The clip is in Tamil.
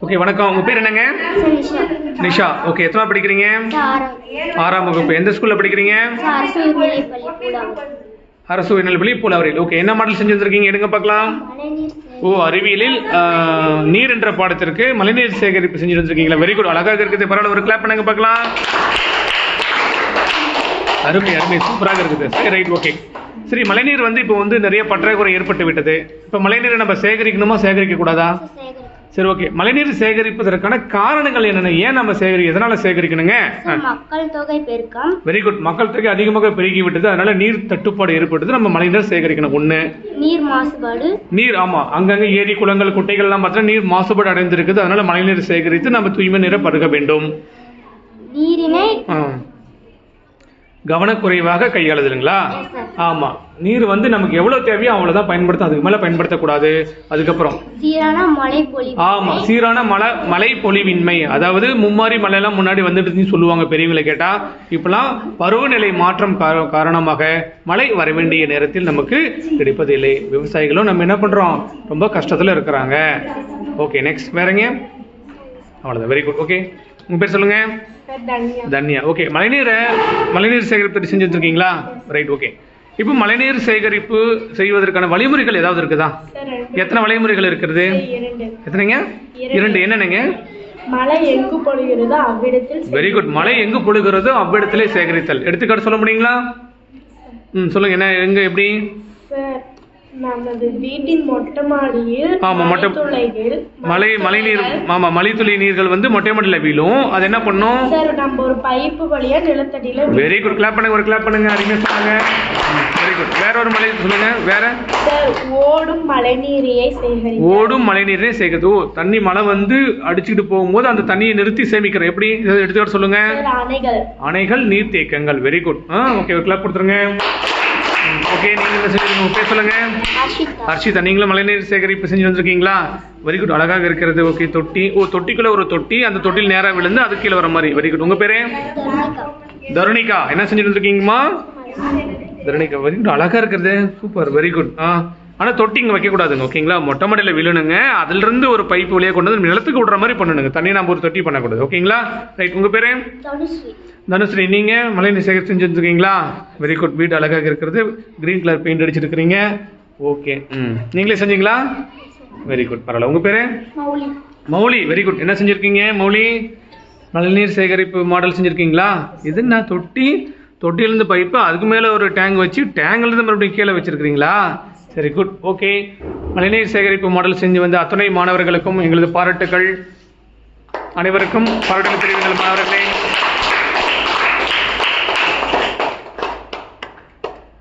ஓகே வணக்கம். உங்க பேர் என்னங்க? நிஷா. ஓகே எத்தனை படிக்கிறீங்க? 6ஆம் வகுப்பு. எந்த ஸ்கூல்ல படிக்கிறீங்க? அரசு உயர்நிலைப்பள்ளி பூலாவரில். ஓகே என்ன மாடல் செஞ்சு வந்திருக்கீங்க? எடுங்க பார்க்கலாம். அறிவியலில் நீர் என்ற பாடத்திற்கு மழைநீர் சேகரிப்பு செஞ்சு வந்திருக்கீங்களா? Very good. அழகாக இருக்குது. பரவாயில்ல, ஒரு கிளாப் பண்ணுங்க பார்க்கலாம். அருமை அருமை, சூப்பராக இருக்குது. சரி ரைட், ஓகே. சரி, மழைநீர் இப்போ நிறைய பற்றாக்குறை ஏற்பட்டு விட்டது. இப்போ மழைநீரை நம்ம சேகரிக்கணுமா சேகரிக்க கூடாதா? சரி, ஓகே. மழைநீர் சேகரிப்பதற்கான காரணங்கள் என்னென்ன? ஏன் நம்ம எதனால சேகரிக்கணுங்க? மக்கள் தொகை பெருக்கம். Very good. மக்கள் தொகை அதிகமாக பெருகி விட்டது, அதனால நீர் தட்டுப்பாடு ஏற்பட்டது. நம்ம மழைநீர் சேகரிக்கணும். ஒண்ணு, நீர் மாசுபாடு. நீர், ஆமா, அங்கங்க ஏரி குளங்கள் குட்டைகள் எல்லாம் பார்த்தா நீர் மாசுபாடு அடைந்திருக்குது. அதனால மழைநீர் சேகரித்து நம்ம தூய்மை நீரை பருக வேண்டும். நீரினை கவனக்குறைவாக கையாளுதுங்களா? ஆமா, நீர் நமக்கு எவ்வளவு தேவையோ அவ்வளவுதான் பயன்படுத்தும், அதுக்கு மேல பயன்படுத்தக்கூடாது. அதுக்கப்புறம் சீரான மழை பொழிவு. ஆமா, சீரான மழை பொழிவின்மை, அதாவது மும்மாரி மழை எல்லாம் முன்னாடி வந்துட்டு சொல்லுவாங்க பெரியவங்களை கேட்டா. இப்பெல்லாம் பருவநிலை மாற்றம் காரணமாக மழை வர வேண்டிய நேரத்தில் நமக்கு கிடைப்பதில்லை. விவசாயிகளும் நம்ம என்ன பண்றோம், ரொம்ப கஷ்டத்துல இருக்கிறாங்க. ஓகே, நெக்ஸ்ட் வேறங்க? அவ்வளவுதான். Very good. ஓகே, உங்க பேர் சொல்லுங்க. தன்யா. ஓகே, மழைநீர் சேகரிப்பு செஞ்சு வச்சிருக்கீங்களா? Right, okay. இப்போ மழைநீர் சேகரிப்பு செய்வதற்கான வழிமுறைகள் ஏதாவது இருக்குதா? எத்தனை வழிமுறைகள் இருக்கிறது? எத்தனைங்க? 2. என்னென்னங்க? மழை எங்கு பொழிகிறதோ அவ்விடத்தில். Very good. மழை எங்கு பொழிகிறதோ அவ்விடத்திலே சேகரித்தல். எடுத்துக்காட்டு சொல்ல முடியுங்களா? சொல்லுங்க. என்ன, எங்க, எப்படி? நமது வீட்டின் மொட்டை மாடியில் மழைநீர், ஆமா, மழைத்துளி நீர்கள் மொட்டை மாடியில வீழும். அது என்ன பண்ணும்? நம்ம ஒரு பைப்பு வழியா நிலத்தடியில. Very good. கிளாப் பண்ணுங்க, ஒரு கிளாப் பண்ணுங்க. அருமையா சொன்னாங்க. Very good. வேற ஒரு மழை சொல்லுங்க. வேற? ஓடும் மழைநீரை சேகரித்து. ஓடும் மழைநீரை சேகரித்து. தண்ணி மழை அடிச்சுட்டு போகும்போது அந்த தண்ணியை நிறுத்தி சேமிக்கிறோம். எப்படி? எடுத்துக்காட்டு சொல்லுங்க. அணைகள், நீர் தேக்கங்கள். Very good. ஓகே, ஒரு கிளாப் கொடுத்துருங்க. ஓகே, நீங்க என்ன செஞ்சீங்க? பேர் சொல்லுங்க. ஹர்ஷிதா. நீங்களும் மழைநீர் சேகரிப்பு செஞ்சு வந்திருக்கீங்களா? Very good. அழகாக இருக்கிறது. ஓகே, தொட்டி. தொட்டிக்குள்ள ஒரு தொட்டி, அந்த தொட்டியில் நேரா விழுந்து அது கீழே வர மாதிரி. Very good. உங்க பேரு? தருணிகா. என்ன செஞ்சுட்டு வந்திருக்கீங்கம்மா? தருணிகா. Very good. அழகா இருக்கிறது. சூப்பர். Very good. ஆனா தொட்டி இங்க வைக்க கூடாதுங்க. ஓகேங்களா? மொட்டை மாடியில விழுணுங்க. அதுல இருந்து ஒரு பைப் வழியா கொண்டு வந்து நிலத்துக்கு விடுற மாதிரி பண்ணணுங்க. தண்ணி நம்ம ஒரு தொட்டி பண்ணக்கூடாது. ஓகேங்களா? ரைட். உங்க பேரு? தனுஸ்ரீ. நீங்க மழைநீர் சேகரிப்பு செஞ்சு வச்சிருக்கீங்களா? Very good. வீடு அழகாக இருக்கிறது. கிரீன் கலர் பெயிண்ட் அடிச்சிருக்கிறீங்க. ஓகே. நீங்களே செஞ்சீங்களா? Very good. பரவாயில்ல. உங்க பேரு? மௌலி. Very good. என்ன செஞ்சிருக்கீங்க மௌலி? மழைநீர் சேகரிப்பு மாடல் செஞ்சிருக்கீங்களா? இது என்ன, தொட்டி, தொட்டியிலிருந்து பைப்பு, அதுக்கு மேல ஒரு டேங்க் வச்சு டேங்க்ல இருந்து மறுபடியும் கீழே வச்சிருக்கீங்களா? சரி, குட். ஓகே. மழைநீர் சேகரிப்பு மாடல் செஞ்சு வந்த அத்துணை மாணவர்களுக்கும் எங்களது பாராட்டுக்கள். அனைவருக்கும் பாராட்டுகள் தெரிவிங்கள் மாணவர்களே.